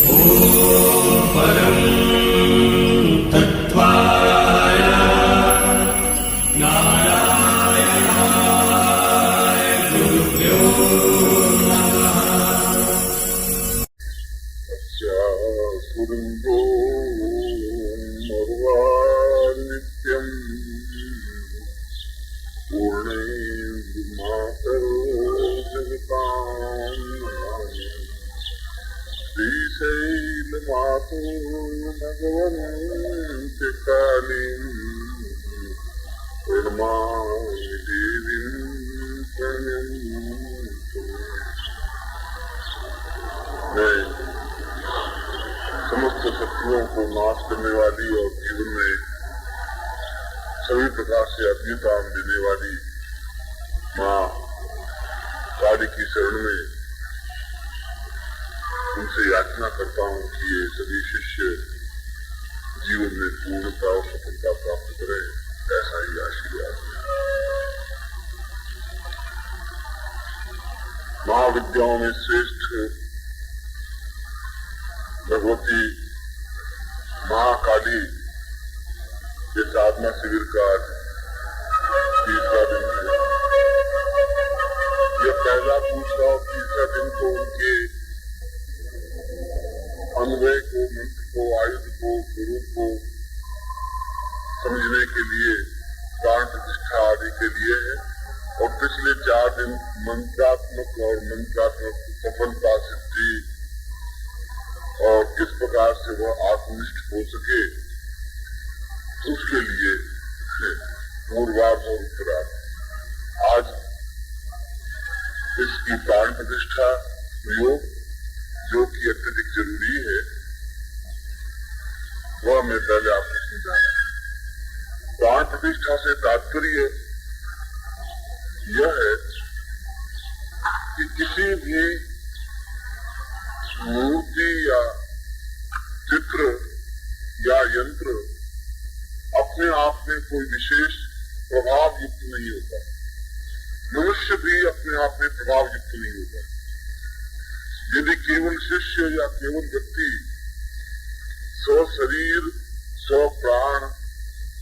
परं तत्त्वाय नारायणाय गुरुभ्यो नमः। सुरंगो नित्यं श्रीशैलमातु भगवन्ति कालीं प्रणमामि देवीं प्रणम्य। मैं समस्त शत्रुओं को नाश करने वाली और जीवन में सभी प्रकार से अद्भुतान देने वाली माँ काली की शरण में उनसे याचना करता हूँ कि ये सभी शिष्य जीवन में पूर्णता और सफलता प्राप्त करें, ऐसा ही आशीर्वाद। महाविद्याओं में श्रेष्ठ भगवती महाकाली के साधना शिविर का तीसरा दिन है। यह पहला दूसरा और तीसरा दिन को उनके अन्वय को, मंत्र को, आयुध को, स्वरूप को समझने के लिए, प्राण प्रतिष्ठा आदि के लिए है। और पिछले 4 दिन मंत्रात्मक और मंत्रात्मक सफलता सिद्धि और किस प्रकार से वह आत्मनिष्ठ हो सके उसके लिए पूर्वार्ध और उत्तरार्ध। आज इसकी प्राण प्रतिष्ठा प्रयोग जो कि अत्यधिक जरूरी है वह मैं पहले आपको समझा। प्राण प्रतिष्ठा से तात्पर्य यह है कि किसी भी मूर्ति या चित्र या यंत्र अपने आप में कोई विशेष प्रभाव युक्त नहीं होता। मनुष्य भी अपने आप में प्रभाव युक्त नहीं होता। यदि केवल शिष्य या केवल व्यक्ति स्व शरीर स्व प्राण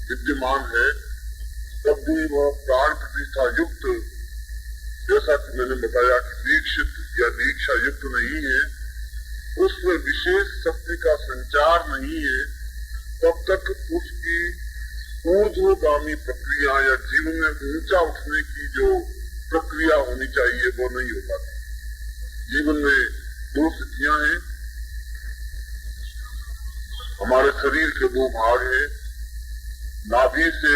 विद्यमान है तब भी वह प्राण प्रतिष्ठा युक्त, जैसा कि मैंने बताया कि दीक्षित या दीक्षा युक्त नहीं है, उसमें विशेष शक्ति का संचार नहीं है, तब तक उसकी ऊर्ध्वगामी प्रक्रिया या जीवन में ऊंचा उठने की जो प्रक्रिया होनी चाहिए वो नहीं हो पाती। जीवन में 2 स्थितियां हैं। हमारे शरीर के 2 भाग हैं। नाभि से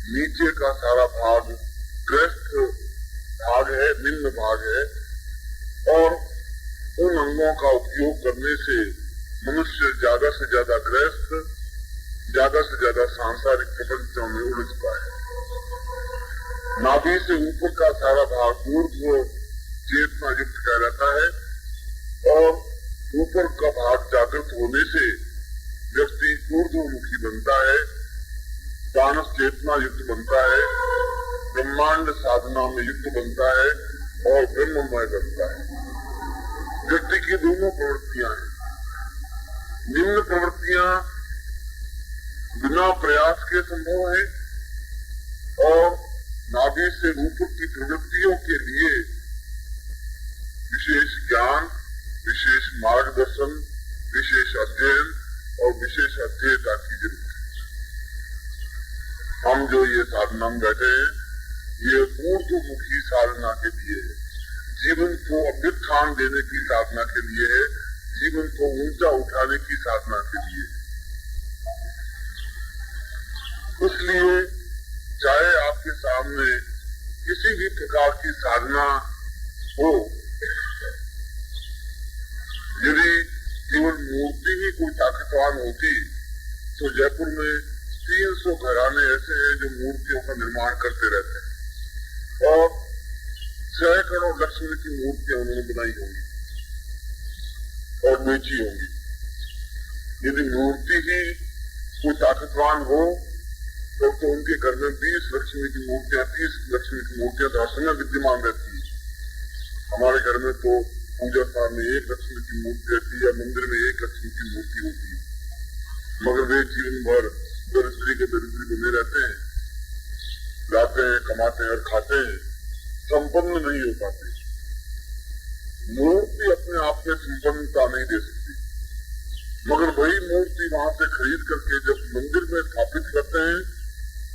नीचे का सारा भाग ग्रस्त भाग है, निम्न भाग है, और उन अंगों का उपयोग करने से मनुष्य ज्यादा से ज्यादा ग्रस्त, ज्यादा से ज्यादा सांसारिक प्रपंचों में उलझता है। नाभि से ऊपर का सारा भाग ऊर्ध्व चेतना युक्त कहलाता है और ऊपर का भाग जागृत होने से व्यक्ति ऊर्ध्वमुखी बनता है, प्राणस चेतना युक्त बनता है, ब्रह्मांड साधना में युक्त बनता है और ब्रह्ममय बनता है। व्यक्ति की दोनों प्रवृत्तियां हैं। निम्न प्रवृत्तियां बिना प्रयास के संभव है और नाभि से ऊपर की प्रवृत्तियों के लिए विशेष ज्ञान, विशेष मार्गदर्शन, विशेष अध्ययन और विशेष अध्येता की जरूरत है। हम जो ये साधना में बैठे हैं ये ऊर्ध्वमुखी साधना के लिए है, जीवन को अभ्युत्थान देने की साधना के लिए है, जीवन को ऊंचा उठाने की साधना के लिए। इसलिए चाहे आपके सामने किसी भी प्रकार की साधना हो, यदि केवल मूर्ति ही कोई ताकतवान होती तो जयपुर में 300 घराने ऐसे हैं जो मूर्तियों का निर्माण करते रहते हैं और सैकड़ों लक्ष्मी की मूर्तियां उन्होंने बनाई होंगी और बेची होंगी। यदि मूर्ति ही कोई ताकतवान हो तो उनके घर में 20 लक्ष्मी की मूर्तियां, 30 लक्ष्मी की मूर्तियां तो हर समय विद्यमान रहती है। हमारे घर में तो पूजा स्थान में एक लक्ष्मी की मूर्ति रहती है या मंदिर में एक लक्ष्मी की मूर्ति होती है, मगर वे जीवन भर दरिद्री के दरिद्री बने रहते हैं, जाते हैं, कमाते हैं और खाते हैं, संपन्न नहीं हो पाते। मूर्ति अपने आप में संपन्नता नहीं दे सकती, मगर वही मूर्ति वहां से खरीद करके जब मंदिर में स्थापित करते हैं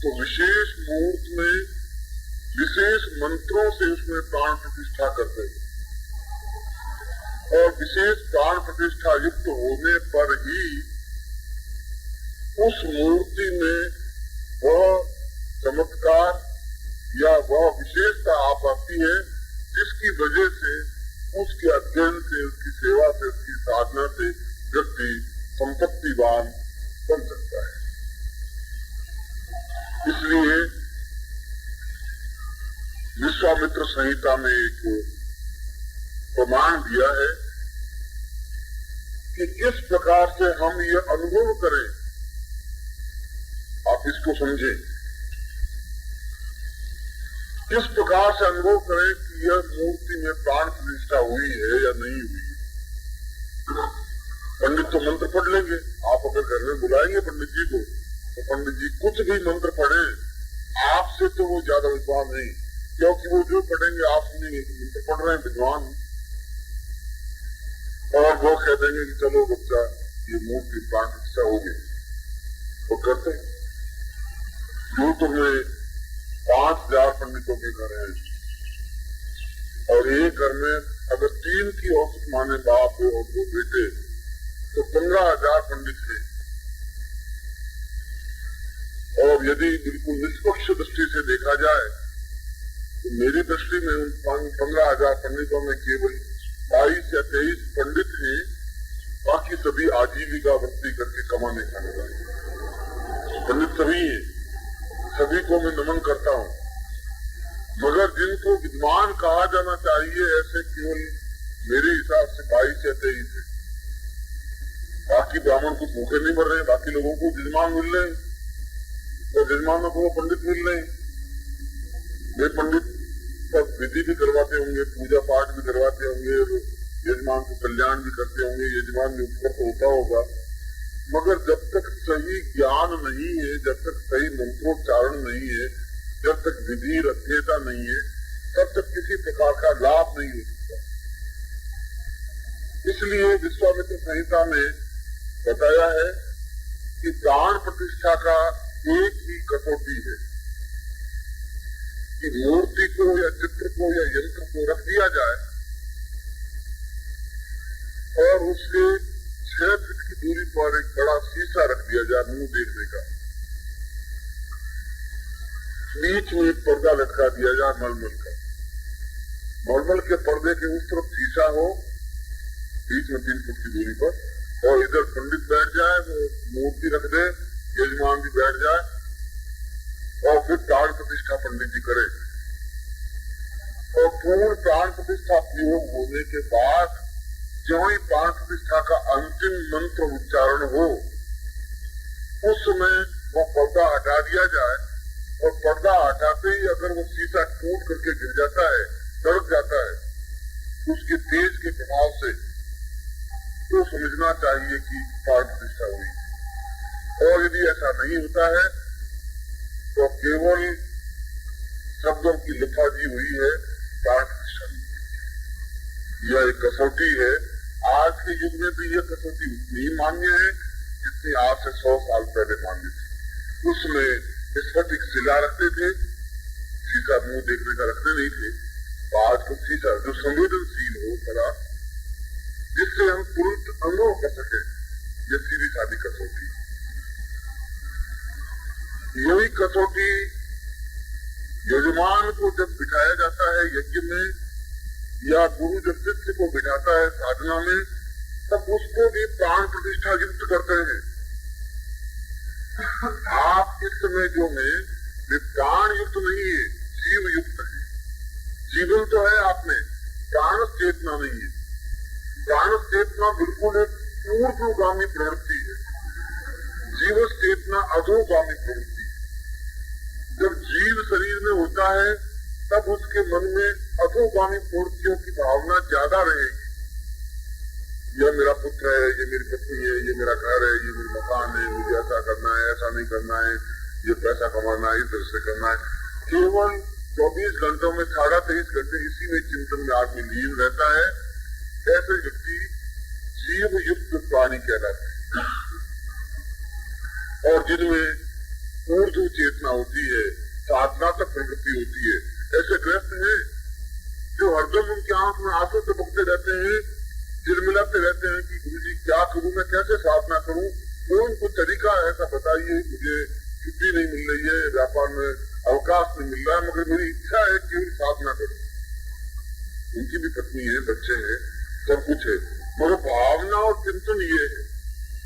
तो विशेष मुहूर्त में विशेष मंत्रों से उसमें प्राण प्रतिष्ठा करते हैं, और विशेष प्राण प्रतिष्ठा युक्त होने पर ही उस मूर्ति में वह चमत्कार या वह विशेषता आ पाती है जिसकी वजह से उसके अध्ययन से, उसकी सेवा से, उसकी साधना से व्यक्ति संपत्तिवान बन सकता है। इसलिए विश्वामित्र संहिता में एक प्रमाण दिया है कि किस प्रकार से हम ये अनुभव करें। आप इसको समझें, किस प्रकार से अनुभव करें कि यह मूर्ति में प्राण प्रतिष्ठा हुई है या नहीं हुई है। पंडित तो मंत्र पढ़ लेंगे, आप अगर घर में बुलाएंगे पंडित जी को तो पंडित जी कुछ भी मंत्र पढ़े, आपसे तो वो ज्यादा विद्वान नहीं, क्योंकि वो जो पढ़ेंगे आप सुनेंगे कि मंत्र पढ़ रहे हैं विद्वान, और वो कह देंगे कि चलो बच्चा ये मूर्ति प्राण प्रतिष्ठा हो गई, वो करते हैं। यूट्यूब में 5000 पंडितों के घर हैं और एक घर में अगर 3 की औसत माने बाप हो और 2 बेटे तो 15,000 पंडित हैं। और यदि बिल्कुल निष्पक्ष दृष्टि से देखा जाए तो मेरी दृष्टि में उन 15,000 पंडितों में केवल 22 या 23 पंडित हैं, बाकी सभी आजीविका वृत्ति करके कमाने खाने वाले पंडित सभी हैं। सभी को मैं नमन करता हूँ, मगर जिनको विद्वान कहा जाना चाहिए ऐसे केवल मेरे हिसाब से 22 या 23 है। बाकी ब्राह्मण कुछ भूखे नहीं मर रहे, बाकी लोगों को यजमान मिल रहे हैं, तो यजमानों को पंडित मिल रहे हैं। वे पंडित सब विधि भी करवाते होंगे, पूजा पाठ भी करवाते होंगे, यजमान को कल्याण भी करते होंगे, यजमान भी उपकृत होता होगा, मगर जब तक सही ज्ञान नहीं है, जब तक सही मंत्रोच्चारण नहीं है, जब तक विधि रत्यता नहीं है, तब तक किसी प्रकार का लाभ नहीं हो सकता। इसलिए विश्वामित्र संहिता में बताया है कि प्राण प्रतिष्ठा का एक ही कसौटी है कि मूर्ति को या चित्र को या यंत्र को रख दिया जाए और उसके 6 फीट की दूरी पर एक बड़ा शीशा रख दिया जाए मुंह देखने का, बीच में एक पर्दा लटका दिया जाए मलमल का, मलमल के पर्दे के उस तरफ शीशा हो बीच में 3 फुट की दूरी पर, और इधर पंडित बैठ जाए, वो मूर्ति रख दे, यजमान भी बैठ जाए और फिर प्राण प्रतिष्ठा पंडित जी करे। और पूर्ण प्राण प्रतिष्ठा प्रयोग होने के बाद जो ही प्राण प्रतिष्ठा का अंतिम मंत्र उच्चारण हो उस समय वो पर्दा हटा दिया जाए, और पर्दा हटाते ही अगर वो शीशा टूट करके गिर जाता है, सड़क जाता है उसके तेज के प्रभाव से, तो समझना चाहिए कि प्राण प्रतिष्ठा हुई। और यदि ऐसा नहीं होता है तो केवल शब्दों की लिफाजी हुई है, प्राण प्रतिष्ठा नहीं। यह एक कसौटी है। आज के युग में भी यह कसौटी उतनी ही मान्य है जितनी आज से 100 साल पहले मान्य थी। उसमें स्फटिक शिला रखते थे, शीशा मुंह देखने का रखते नहीं थे। तो आज को शीशा जो संवेदनशील हो थोड़ा, जिससे हम तुरंत अनुभव कर सके, ये सीधी सादी कसौटी। यही कसौटी यजमान को जब बिठाया जाता है यज्ञ में, या गुरु जब शिष्य को बिठाता है साधना में, तब उसको भी प्राण प्रतिष्ठा युक्त करते हैं। आप इस समय जो है वे प्राण युक्त नहीं है, जीव युक्त है। जीवन तो है आप में, प्राण चेतना नहीं है। प्राण चेतना बिल्कुल एक ऊर्ध्वगामी प्रवृत्ति है, जीव चेतना अधोगामी प्रवृत्ति। जब जीव शरीर में होता है तब उसके मन में अधोगामी प्रवृत्तियों की भावना ज्यादा रहेगी, यह मेरा पुत्र है, ये मेरी पत्नी है, ये मेरा घर है, ये मेरा मकान है, मुझे ऐसा करना है, ऐसा नहीं करना है, ये पैसा कमाना है, इधर से करना है। केवल 24 घंटों में 23.5 घंटे इसी में चिंतन में आदमी लीन रहता है। ऐसे व्यक्ति जीव युक्त प्राणी कहलाते हैं, और जिनमें ऊर्ध्व चेतना होती है, साधना तक प्रवृत्ति होती है। ऐसे ग्रस्त हैं जो हरदम उनकी आंख में आंसू टपकते रहते हैं, चिलमिलाते रहते हैं कि गुरु जी क्या करूं, मैं कैसे साधना करूं, कोई कुछ तरीका ऐसा बताइए, मुझे छुट्टी नहीं मिल रही है, व्यापार में अवकाश नहीं मिल रहा है, मगर मेरी इच्छा है कि साधना करूं। उनकी भी पत्नी है, बच्चे हैं, सब कुछ है, मगर भावना और चिंतन ये है।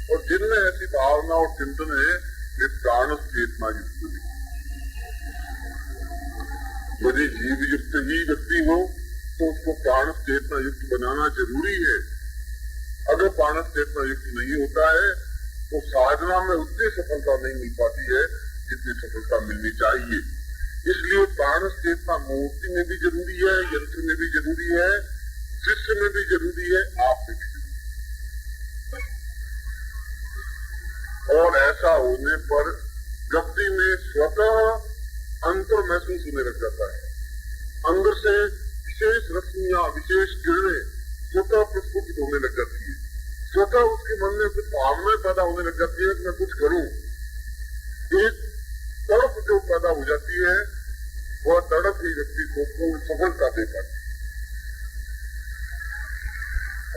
और जिनमें ऐसी भावना और चिंतन है वे प्राण चेतना युक्त है। यदि जीव युक्त ही व्यक्ति हो तो उसको प्राण चेतना युक्त बनाना जरूरी है। अगर प्राण चेतना युक्त नहीं होता है तो साधना में उतनी सफलता नहीं मिल पाती है जितनी सफलता मिलनी चाहिए। इसलिए प्राण चेतना मूर्ति में भी जरूरी है, यंत्र में भी जरूरी है, शिष्य में भी जरूरी है, आप में भी जरूरी है। और ऐसा होने पर व्यक्ति में स्वतः अंतर महसूस होने लग जाता है। अंदर से विशेष रश्मियां, विशेष किरणें स्वतः प्रस्फुटित होने लग जाती है। स्वतः उसके मन में कुछ भावनाएं पैदा होने लग जाती है कि मैं कुछ करूं। एक तड़प जो पैदा हो जाती है वह तड़प ही व्यक्ति को पूर्ण सफलता दे पाती है।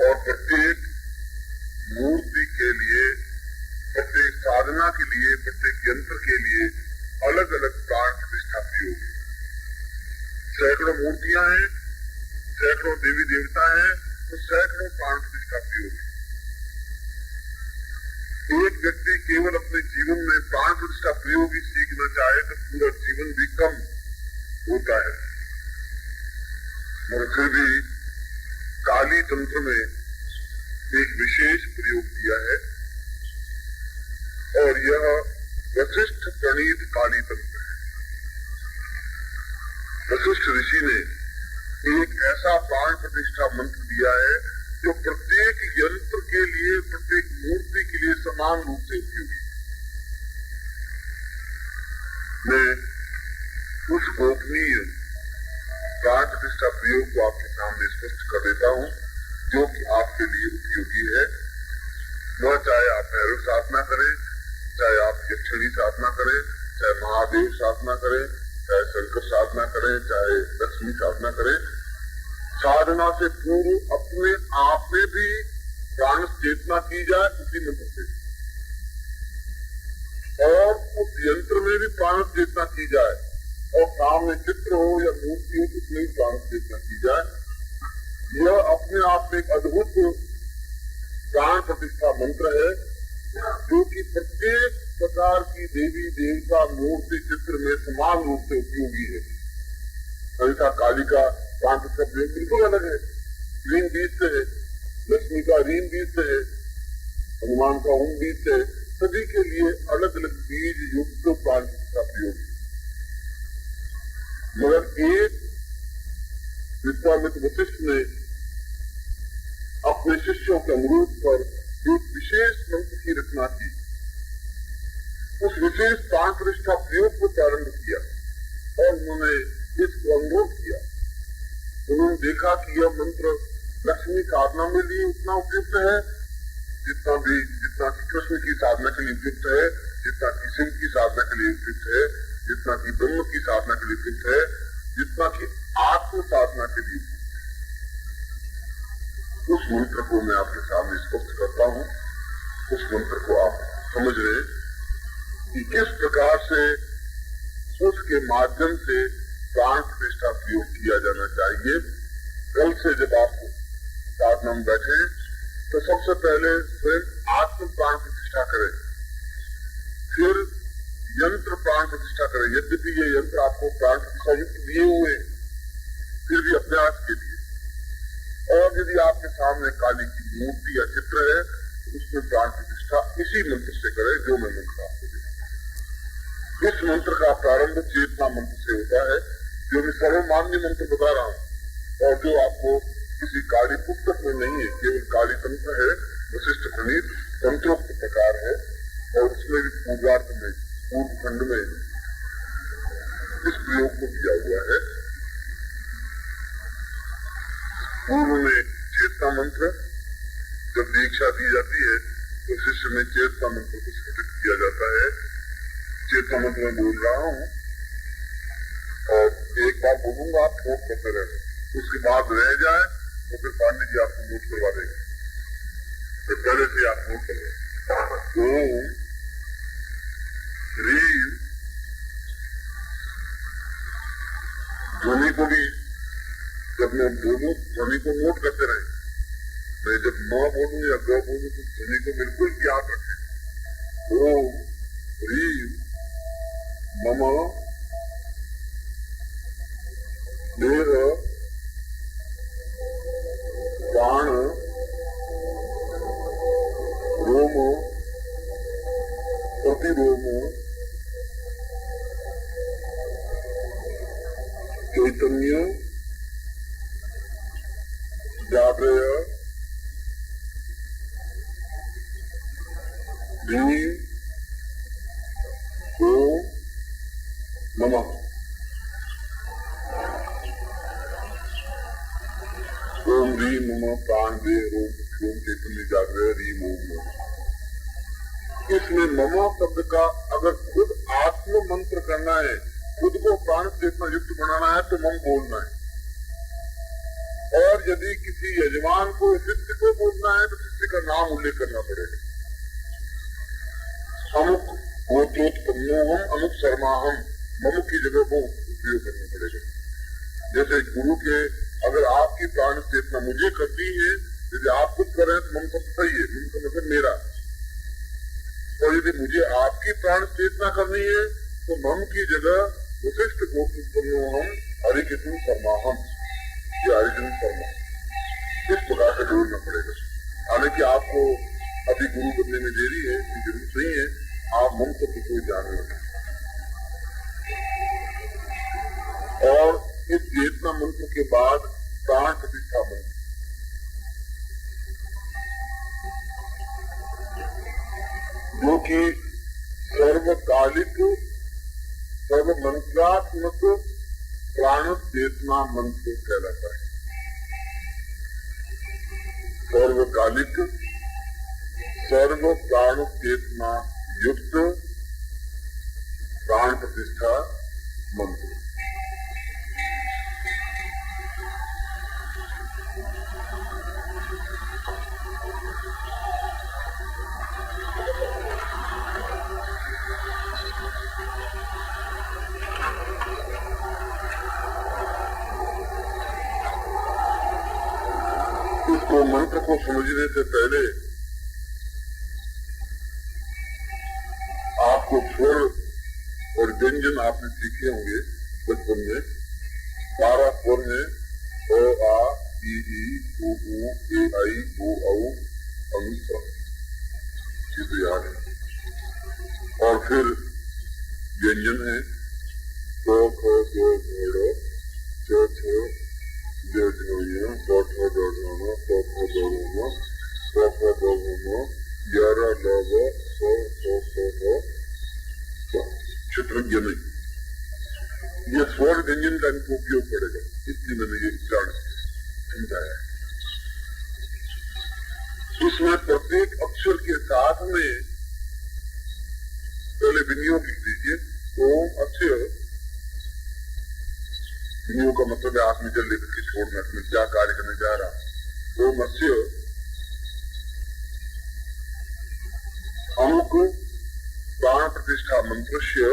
और प्रत्येक मूर्ति के लिए, प्रत्येक साधना के लिए, प्रत्येक यंत्र के लिए अलग अलग प्राण प्रतिष्ठा की होगी। सैकड़ों मूर्तियां हैं, सैकड़ों देवी देवता हैं, तो सैकड़ों प्राण प्रतिष्ठा की होगी। एक व्यक्ति केवल अपने जीवन में प्राण प्रतिष्ठा प्रयोगी सीखना चाहे तो पूरा जीवन भी कम होता है। मगर फिर भी काली तंत्र में एक विशेष प्रयोग किया है और यह वशिष्ठ प्रणीत काली तंत्र है। वशिष्ठ ऋषि ने एक ऐसा प्राण प्रतिष्ठा मंत्र दिया है जो प्रत्येक यंत्र के लिए, प्रत्येक मूर्ति के लिए समान रूप से उपयोगी। मैं उस गोपनीय प्राण प्रतिष्ठा प्रयोग को आपके सामने स्पष्ट कर देता हूँ जो कि आपके लिए उपयोगी है। वह चाहे आप भैरव साधना करें, चाहे आप यक्षिणी साधना करें, चाहे महादेव साधना करें, चाहे शंकर साधना करें, चाहे लक्ष्मी साधना करें, साधना से पूर्व अपने आप में भी प्राण चेतना की जाए उसी मंत्र से, और उस यंत्र में भी प्राण चेतना की जाए, और सामने चित्र हो या मूर्ति हो उसमें भी प्राण चेतना की जाए। यह अपने आप में एक अद्भुत प्राण प्रतिष्ठा मंत्र है जो कि प्रत्येक प्रकार की देवी देवता मूर्ति चित्र में समान रूप से उपयोगी है। ललिता काली का प्राण प्रतिष्ठा प्रयोग बिल्कुल अलग है, रीम बीज से है, लक्ष्मी का रीम बीज से है, हनुमान का ऊन बीज से है। सभी के लिए अलग अलग बीज युक्त प्राण प्रतिष्ठा प्रयोग है। मगर एक विश्वामित्र वशिष्ठ ने अपने शिष्यों के अनुरोध पर एक विशेष मंत्र की रचना की। उस विशेष प्राण प्रतिष्ठा प्रयोग को प्रारंभ किया और उन्होंने इसको अनुरोध किया। उन्होंने देखा कि यह मंत्र लक्ष्मी साधना में लिए उतना उपयुक्त है जितना कि कृष्ण की साधना के लिए उपयुक्त है, जितना कि शिव की साधना के लिए उपयुक्त है, जितना कि ब्रह्म की साधना के लिए उपयुक्त है, जितना कि आत्म साधना के लिए। उस मंत्र को मैं आपके सामने स्पष्ट करता हूँ। उस मंत्र को आप समझ रहे कि किस प्रकार से उसके माध्यम से प्राण प्रतिष्ठा प्रयोग किया जाना चाहिए। कल से जब आप साधना में बैठे तो सबसे पहले स्वयं आत्म प्राण प्रतिष्ठा करें, फिर यंत्र प्राण प्रतिष्ठा करें। यद्यपि ये यंत्र आपको प्राण प्रतिष्ठा युक्त दिए हुए फिर भी अभ्यास के लिए। और यदि आपके सामने काली की मूर्ति या चित्र है तो उसमें प्राण प्रतिष्ठा इसी मंत्र से करें जो मैं मंत्र आपको देता। इस मंत्र का प्रारंभ चेतना मंत्र से होता है जो मैं सर्वमान्य मंत्र बता रहा हूँ और जो आपको किसी काली पुस्तक में नहीं है, केवल काली तंत्र है, वशिष्ठ प्रणीत तंत्रोक्त प्रकार है और उसमें भी पूर्वार्थ में पूर्व खंड में इस प्रयोग को किया हुआ है। पूर्व में चेतना मंत्र जब दीक्षा दी जाती है तो शिष्य में चेतना मंत्र को स्फुटित किया जाता है। चेतना मंत्र में बोल रहा हूँ और एक बार बोलूंगा, आप नोट करते रहना, उसके बाद रह जाए तो फिर पांडे जी आपको नोट करवा देंगे, तो पहले से आप नोट कर लें। ओम ह्रीम, ध्वनि को भी जब मैं बोलूं ध्वनि को नोट करते रहे। मैं जब न बोलूं या ग बोलूं तो ध्वनि को बिल्कुल याद रखें। ओम ह्रीम मम देह प्राण रोम प्रतिरोम चैतन्य जागृय भीम ओम नमः। ओम ह्रीम मम प्राण दे ओम चैतन्य जागृय ह्रीम ओम नमः। इसमें मम शब्द का अगर खुद आत्म मंत्र करना है, खुद को प्राण चेतना युक्त बनाना है तो मम बोलना है, और यदि किसी यजमान को शिष्य को बोलना है तो शिष्य का नाम उल्लेख करना पड़ेगा। अमुक गोत्रोत्पन्नो हम अमुक शर्मा हम, मम की जगह वो उपयोग करना पड़ेगा। जैसे गुरु के अगर आपकी प्राण चेतना मुझे करनी है, यदि आप खुद करें तो मम शब्द सही है, मम का मतलब मेरा, और यदि मुझे आपकी प्राण चेतना करनी है तो मम की जगह वशिष्ठ गोत्रोत्पन्नो हम हरिकृष्ण शर्मा हम या हरिजन शर्मा, इस प्रकार से जोड़ना पड़ेगा। हालांकि आपको अभी गुरु बनने में देरी है, इसकी जरूरत नहीं है, आप मन को कोई जान रहे। और इस चेतना मंत्र के बाद प्राण प्रतिष्ठा मंत्र, जो कि सर्वकालिक सर्वमंत्रात्मक प्राण चेतना मंत्र कहलाता है। सर्वकालिक सर्व प्राण चेतना युक्त प्राण प्रतिष्ठा मंत्र। इसको मंत्र को समझने से पहले आपको स्वर और व्यंजन आपने सीखे होंगे बचपन में। 12 स्वर है, अ आ ई उ ए आई ओ औ अनुसा, ये तो याद है। और फिर व्यंजन है क ख ग घ च छ ज झ य प ठ ड ढ प फ द ढ प फ द घ य र ल व स स ह क्षेत्रज्ञ नहीं, ये स्वर व्यंजन का इनको उपयोग पड़ेगा, इसलिए मैंने ये उच्चारण समझाया। इसमें प्रत्येक अक्षर के साथ में पहले विनियोग लिख दीजिए। ओम अक्षर, विनियोग का मतलब है आंख में जल लेकर के छोड़ना, इसमें क्या कार्य करने जा रहा। ओम अक्षर अमुक प्राण प्रतिष्ठा मंत्रस्य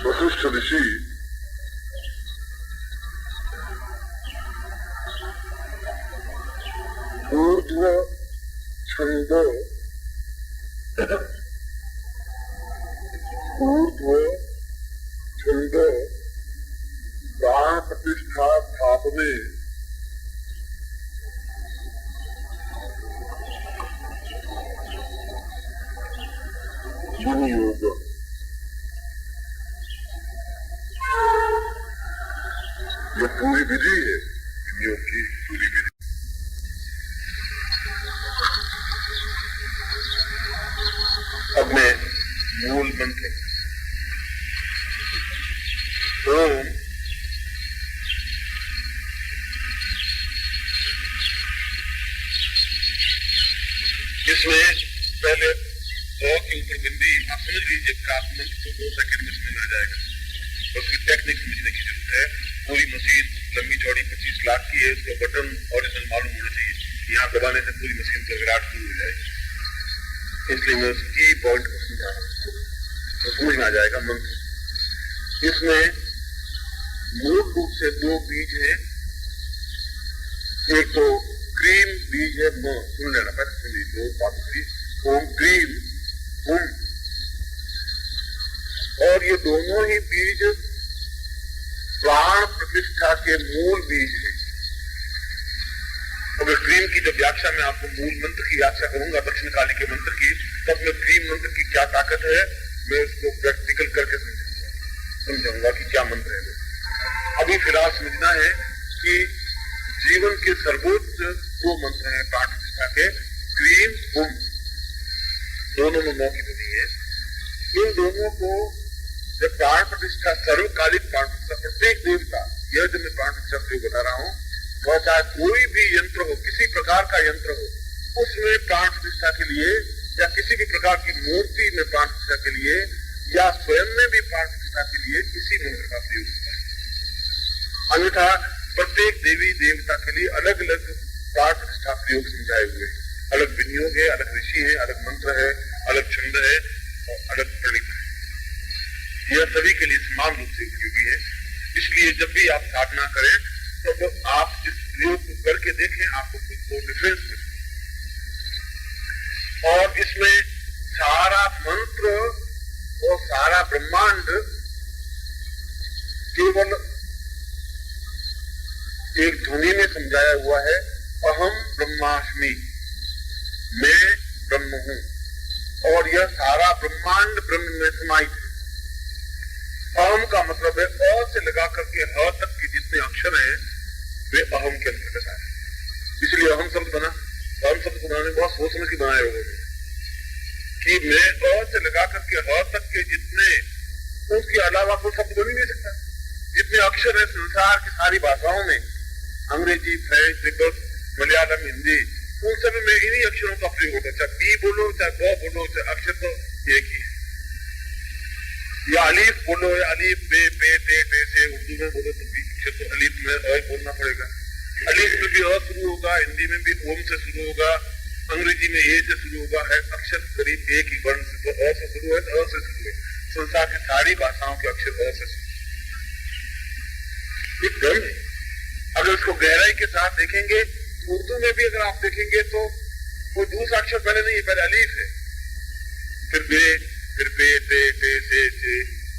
वशिष्ठ ऋषि ऊर्ध्व छंद प्राण प्रतिष्ठा स्थापने विनियोग जो पूरी विधि है योग की पूरी विधि। अब मैं मूल मंत्र ओम इसमें पहले के ऊपर बिंदी आप समझ लीजिए मंत्र तो 2 सेकंड में समझ आ जाएगा। उसकी टेक्निक समझने की जरूरत है। पूरी मशीन लंबी चौड़ी 25 लाख की है, उसका बटन ओरिजिनल मालूम होना चाहिए। यहाँ दबाने से पूरी मशीन का विराट शुरू हो जाएगी। इसलिए मैं उसकी पॉइंट को समझा रहा हूँ तो समझ में आ जाएगा मंत्र। इसमें मूल रूप से 2 बीज है। एक तो क्रीम बीज है, सुन लेना पहले, सुन लीजिए 2 बात थी। ओम क्रीम ओम, और ये दोनों ही बीज प्राण प्रतिष्ठा के मूल बीज है। अब क्रीम की जब व्याख्या में आपको मूल मंत्र की व्याख्या करूंगा दक्षिण काली के मंत्र की, तब मैं क्रीम मंत्र की क्या ताकत है मैं उसको प्रैक्टिकल करके समझाऊंगा कि क्या मंत्र है। अभी फिलहाल समझना है कि जीवन के सर्वोच्च 2 मंत्र हैं प्राण प्रतिष्ठा के, क्रीम ओम, दोनों में 9 की विधि है। इन दोनों को जब प्राण प्रतिष्ठा सर्वकालिक प्राण प्रतिष्ठा प्रत्येक देवता, यह जो मैं प्राण प्रतिष्ठा प्रयोग बता रहा हूं, वह चाहे कोई भी यंत्र हो, किसी प्रकार का यंत्र हो, उसमें प्राण प्रतिष्ठा के लिए या किसी भी प्रकार की मूर्ति में प्राण प्रतिष्ठा के लिए या स्वयं में भी प्राण प्रतिष्ठा के लिए किसी मंत्र का प्रयोग होता है। अन्यथा प्रत्येक देवी देवता के लिए अलग अलग प्राण प्रतिष्ठा प्रयोग समझाए हुए हैं। अलग विनियोग है, अलग ऋषि है, अलग मंत्र है, अलग छंद है और अलग प्रणीत है। यह सभी के लिए समान रूप से उपयोगी है। इसलिए जब भी आप साधना करें तो आप इस प्रयोग को करके देखें, आपको खुद को डिफरेंस मिले। और इसमें सारा मंत्र और सारा ब्रह्मांड केवल एक ध्वनि में समझाया हुआ है, अहम ब्रह्मास्मि, मैं ब्रह्म हूं। और यह सारा ब्रह्मांड ब्रह्म में समाहित है। अहम का मतलब है अ से लगा करके ह तक के जितने अक्षर हैं वे अहम के अंतर्गत आए। इसलिए अहम शब्द बना। अहम शब्द बनाने बहुत सोच समझ के बनाए हुए कि मैं अ से लगा करके ह तक के जितने, उसके अलावा कोई शब्द बन ही नहीं सकता। जितने अक्षर है संसार की सारी भाषाओं में, अंग्रेजी, फ्रेंच, मलयालम, हिंदी, उन सब में इन्हीं अक्षरों का प्रयोग होता है। चाहे बी बोलो, चाहे ब बोलो, चाहे अक्षर तो एक ही है। या अलीफ बोलो या अलीफ बे पे टे टे से, उर्दू में बोलो तो बी अक्षर तो अलीफ में अ बोलना पड़ेगा। अलीफ में भी अ शुरू होगा, हिंदी में भी ओम से शुरू होगा, अंग्रेजी में ए से शुरू होगा। है अक्षर करीब एक ही वर्ण से, तो अ से शुरू है, अ से शुरू है। संसार की सारी भाषाओं के अक्षर अ से शुरू। एकदम अगर इसको गहराई के साथ देखेंगे, उर्दू में भी अगर आप देखेंगे तो कोई दूसरा अक्षर पहले नहीं है, पहले अलीफ है, फिर बे, फिर पे टे टे से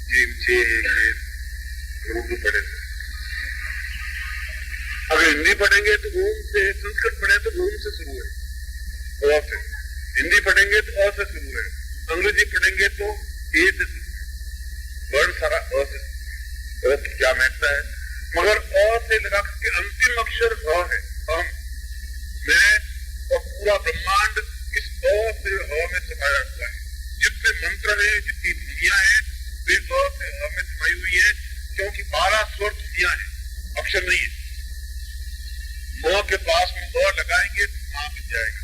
जीम छे उर्दू पढ़े। अगर हिंदी पढ़ेंगे तो ओम से, संस्कृत पढ़े तो ओम से शुरू है, अ से। हिंदी पढ़ेंगे तो अ से शुरू है, अंग्रेजी पढ़ेंगे तो ए से शुरू है। वर्ण सारा अ से, क्या महत्ता है। मगर अ से लगा के अंतिम अक्षर अ है, हम, मैं और पूरा ब्रह्मांड इस अ से अ में समाया हुआ है। जितने मंत्र है, जितनी दुनिया है, वे अ से अ में समाई हुई है, क्योंकि 12 स्वर दुनिया है, अक्षर नहीं है। अ के पास में अ लगाएंगे तो आ बन जाएगा,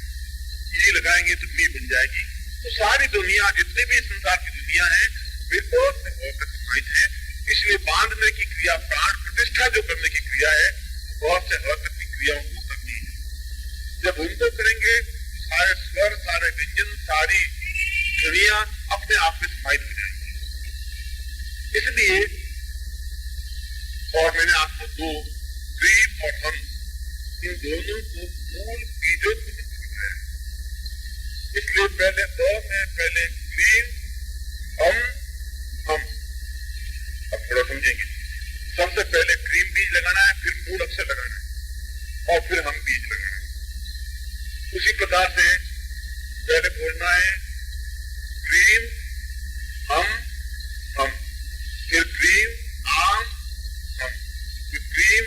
ई लगाएंगे तो बी बन जाएगी। तो सारी दुनिया, जितने भी संसार की दुनिया है, वे अ से अ में समाहित है। इसलिए बांधने की क्रिया, प्राण प्रतिष्ठा जो करने की क्रिया है, अ से अ तक की क्रियाओं को करनी है। जब उनको करेंगे सारे स्वर, सारे व्यंजन, सारी ध्वनियां अपने आप में समाहित हो जाएंगी। इसलिए, और मैंने आपको 2 क्रीम और हम, इन दोनों को मूल बीजों को बताया। इसलिए पहले अ में पहले क्रीम, हम। अब थोड़ा समझेंगे। सबसे पहले क्रीम बीज लगाना है, फिर मूल अक्षर लगाना है, और फिर हम बीज लगाना है। उसी प्रकार से पहले बोलना है क्रीम हम, फिर क्रीम आम हम, फिर क्रीम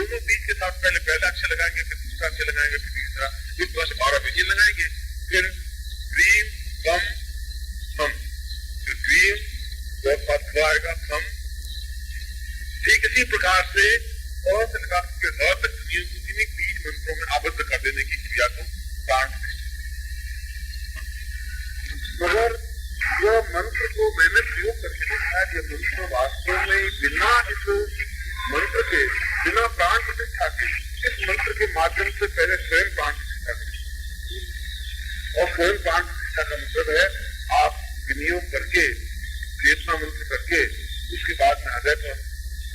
दोनों बीज के साथ पहले पहला अक्षर लगाएंगे, फिर दूसरा अक्षर लगाएंगे, फिर तीसरा, फिर 12 बीज लगाएंगे, फिर क्रीम कम हम, फिर क्रीम आएगा कम। ठीक इसी प्रकार से और से लगा के बीज मंत्रों में आबद्ध कर देने की क्रिया को प्राण प्रतिष्ठा। मगर यह मंत्र को मैंने प्रयोग करके देखा, यह मंत्र वास्तव में बिना इस मंत्र के, बिना प्राण प्रतिष्ठा के, इस मंत्र के माध्यम से पहले स्वयं प्राण प्रतिष्ठा करें। और स्वयं प्राण प्रतिष्ठा का मतलब है आप विनियोग करके, चेतना मंत्र करके, उसके बाद में हृदय पर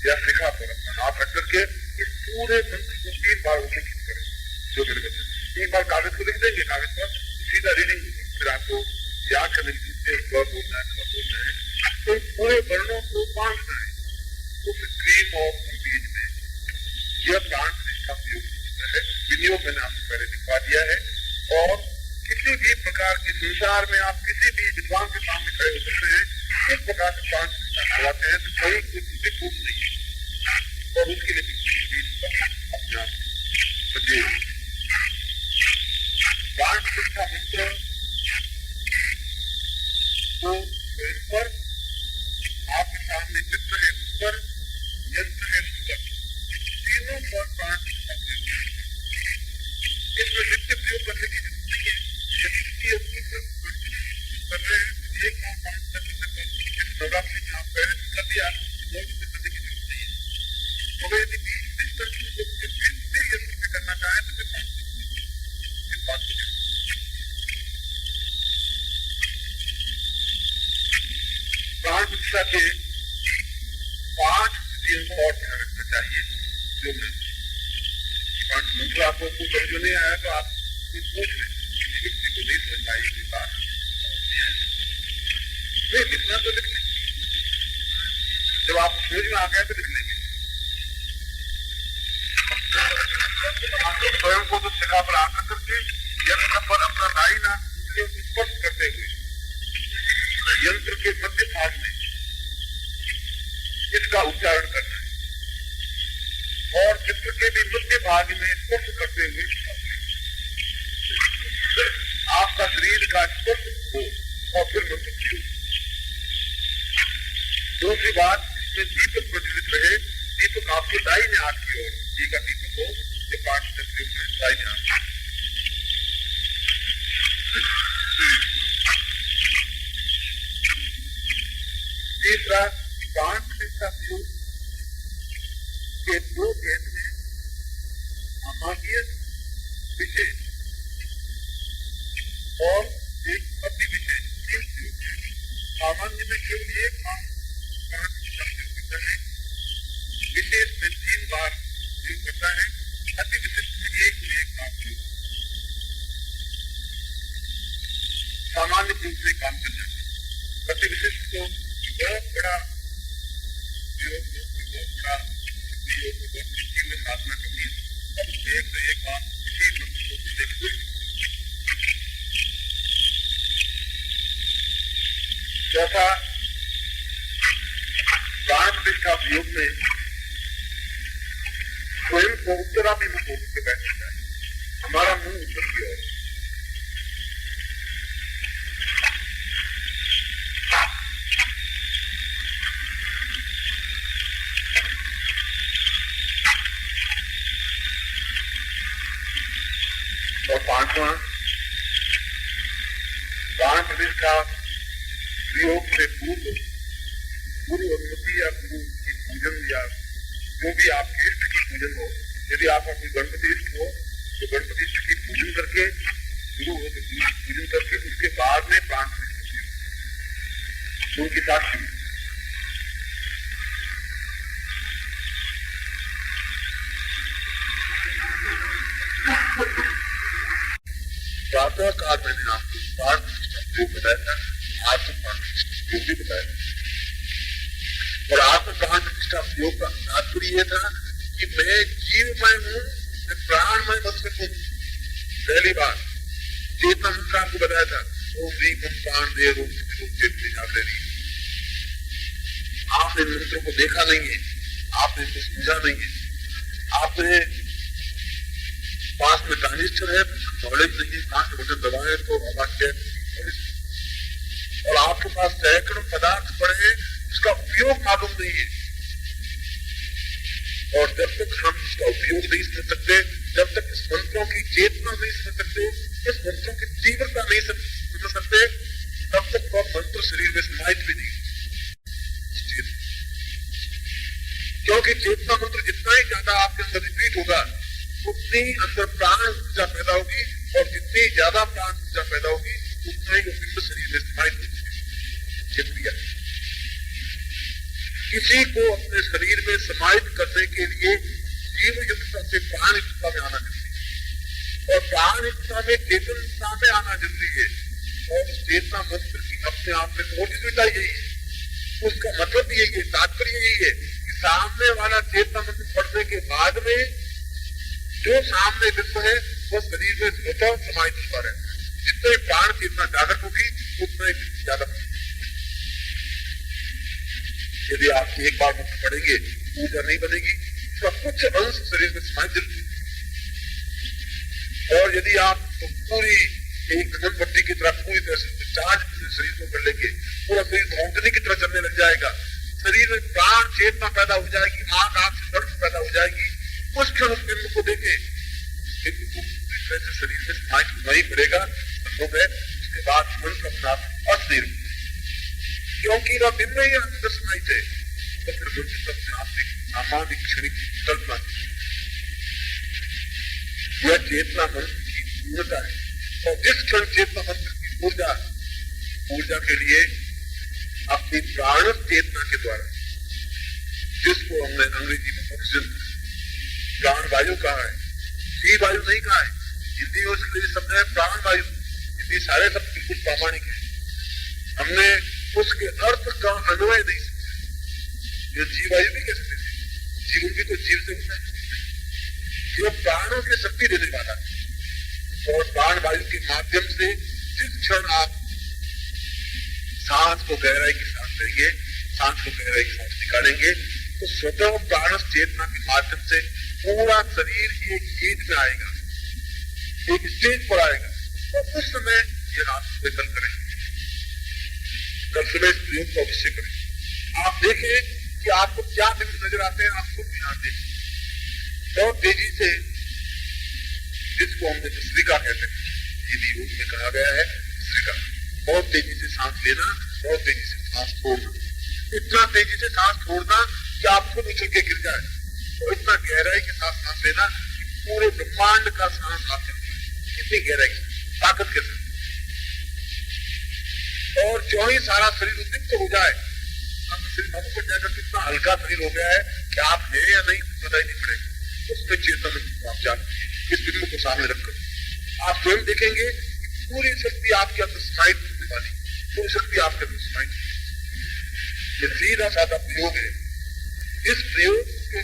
या शिखा पर अपना हाथ रख करके इस पूरे मंत्र को 3 बार उल्लेखित करें। जो मेरे बच्चे 3 बार कागज को लिख देंगे, कागज पर सीधा रीडिंग, फिर आपको याद करने की बोलना है। तो पूरे वर्णों को बांधना है, तो क्रीम और बीज में यह प्राण प्रतिष्ठा प्रयोग होता है। विनियोग मैंने आपको पहले दिखा दिया है। और किसी भी प्रकार के संसार में आप किसी भी विद्वान के सामने खड़े हो सकते हैं, इस प्रकार से प्राण प्रतिष्ठा करवाते हैं तो कोई विकूट नहीं है। और उसके लिए अपने आप बचे प्राण प्रतिष्ठा मंत्र तो पर आपके सामने चित्र है, ऊपर यंत्र है, तीनों पर प्राण प्रतिष्ठा इसमें नित्य प्रयोग करने की जरूरत नहीं है। कर रहे हैं एक नवरात्रि में आप पहले कर दिया, करने की जरूरत नहीं है। मगर यदि करना चाहे तो प्राण प्रतिष्ठा के 5 स्थितियों को और ध्यान रखना चाहिए। जो मैं मंत्र आपको कुछ समझ नहीं आया तो आप पूछ लें, व्यक्ति को नहीं समझ पाई ये बात नहीं, लिखना तो लिख लें, जब आप समझ में आ गए तो लिख लेंगे। आपको स्वयं को तो शिखा पर आकर करके यंत्र पर अपना दाई ना स्पर्श करते हुए यंत्र के मध्य भाग में इसका उच्चारण करना है और चित्र के भी मध्य भाग में स्पर्श करते हुए आपका शरीर का स्पर्श हो और फिर मंत्र। दूसरी बात, इसमें दीपक प्रज्वलित रहे, दीपक आपके दाहिने हाथ की ओर, ये का दीपक हो, ये 5 तत्व दाहिने हाथ। तीसरा, प्राण प्रतिष्ठा के 2 भेद में सामान्य विशेष और एक अति विशेष। सामान्य में केवल एक विशेष में 3 बार प्रयोग करता है, अति विशिष्ट में एक बार प्रयोग। सामान्य रूप से काम कर जाते, अति विशिष्ट को बहुत बड़ा प्रयोग, बहुत बड़ा में साधना करनी है। अब एक से एक बात जैसा प्राण प्रतिष्ठा प्रयोग में स्वयं को उत्तराभिमुख होकर बैठना है, हमारा मुंह उत्तर की ओर। और 5वां, प्राण प्रतिष्ठा प्रयोग से पूर्व गुरु अनुमति या गुरु की पूजन या जो भी आपके इष्ट की पूजन हो, यदि आपका कोई गणपति इष्ट हो तो गणपति इष्ट की पूजन करके, गुरु हो तो गुरु की पूजन करके उसके बाद में प्राण प्रतिष्ठा उनकी साक्षी। प्रातः काल मैंने आपको प्राण प्रतिष्ठा बताया था, आत्म भी बताया और आत्म प्राण प्रतिष्ठा प्रयोग का तात्पर्य यह था कि मैं जीवमय हूं, मैं प्राणमय बन सकूं। पहली बार चेतना मंत्र आपको बताया था, ओम ह्रीं ओम प्राण दे रूप आपने मंत्र को देखा नहीं है, आपने इसको समझा नहीं है, आपने पास में ट्रांजिस्टर है, नॉलेज नहीं है, कहां से बटन दबाए तो आवाज क्या, और आपके पास सैकड़ों पदार्थ पड़े हैं, उसका उपयोग मालूम नहीं है। और जब तक हम उसका उपयोग नहीं समझ सकते, जब तक इस मंत्रों की चेतना नहीं समझ सकते, इस मंत्रों की तीव्रता नहीं समझ सकते, तब तक वह मंत्र शरीर में समाहित भी नहीं। क्योंकि चेतना मंत्र जितना ही ज्यादा आपके अंदर रिपीट होगा, उतनी अंदर प्राण ऊर्जा पैदा होगी, और जितनी ज्यादा प्राण ऊर्जा पैदा होगी, उतना ही वो बिंब शरीर में समाहित होगी। किसी को अपने शरीर में समाहित करने के लिए जीव युक्तता से प्राण युक्तता में आना जरूरी है, और प्राण युक्तता में चेतनता में आना जरूरी है। और चेतना मंत्र की अपने आप में मोटिविटा यही है, उसका मतलब यही है, तात्पर्य यही है कि सामने वाला चेतना मंत्र पढ़ने के बाद में जो सामने विश्व है वो शरीर में स्वतः समाहित होता है। जितने प्राण चेतना जागृत होगी उतना ही ज्यादा। यदि आप एक बार मंत्र पढ़ेंगे, ऊर्जा नहीं बनेगी, उसका कुछ अंश शरीर में समाहित जरूर। और यदि आप तो पूरी एक घन पट्टी की तरह पूरी तरह से चार्ज शरीर को कर लेंगे, पूरा शरीर धोंकने की तरह चलने लग जाएगा, शरीर में प्राण चेतना पैदा हो जाएगी, आंख से दर्द पैदा हो जाएगी, उस क्षण उस बिंब को देखे, बिंब को पूरी तरह से शरीर में समाहित होना ही पड़ेगा। उसके बाद मंत्र अपना अस्थिर, क्योंकि वह बिंब ही अंदर समाहित है, तो फिर अपने आप में सामान्य क्षणिक कल्पना, यह चेतना मंत्र की पूर्णता है। और जिस क्षण चेतना मंत्र की ऊर्जा के लिए अपनी प्राण चेतना के द्वारा, जिसको हमने अंग्रेजी में ऑक्सीजन प्राण वायु कहा है, सी वायु नहीं कहा है, हिंदी में उसके लिए शब्द है प्राण वायु। हिंदी सारे शब्द बिल्कुल प्रामाणिक है, हमने उसके अर्थ का अन्वय नहीं समझा। ये जीव वायु भी कह सकते, जीवन भी तो जीव से होता है, जो प्राणों की शक्ति देने वाला है। और प्राण वायु के माध्यम से जिस क्षण आप सांस को गहराई के साथ लेंगे, सांस को गहराई के साथ निकालेंगे, तो स्वतः प्राण चेतना के माध्यम से पूरा शरीर एक चीज में आएगा, एक स्टेज पर आएगा। और उस समय ये रात सुबह कल करेंगे, कल सुबह इस प्रयोग को अवश्य करें। आप देखें कि आपको क्या बिंदु नजर आते हैं, आपको ध्यान दें। बहुत तेजी से, जिसको हमने भस्त्रिका कहते हैं, हिंदी योग में कहा गया है भस्त्रिका, बहुत तेजी से सांस लेना, बहुत तेजी से सांस छोड़ना, इतना तेजी से सांस छोड़ना कि आप खुद उछल के गिर जाए, और इतना गहराई के साथ सांस लेना कि पूरे ब्रह्मांड का सांस आपके अंदर, कितनी गहराई, ताकत के साथ। और जो ही सारा शरीर उद्दीप्त हो जाए, आपका शरीर मालूम पड़ जाएगा कितना हल्का शरीर हो गया है, कि आप है या नहीं पता ही नहीं पड़ेगा। उसमें चेतन आप जानते हैं, इस बिंदु को सामने रखकर आप स्वयं देखेंगे कि पूरी शक्ति आपके अंदर समाहित होने वाली, पूरी शक्ति आपके अंदर समाहित। ये सीधा साधा प्रयोग है। इस प्रयोग के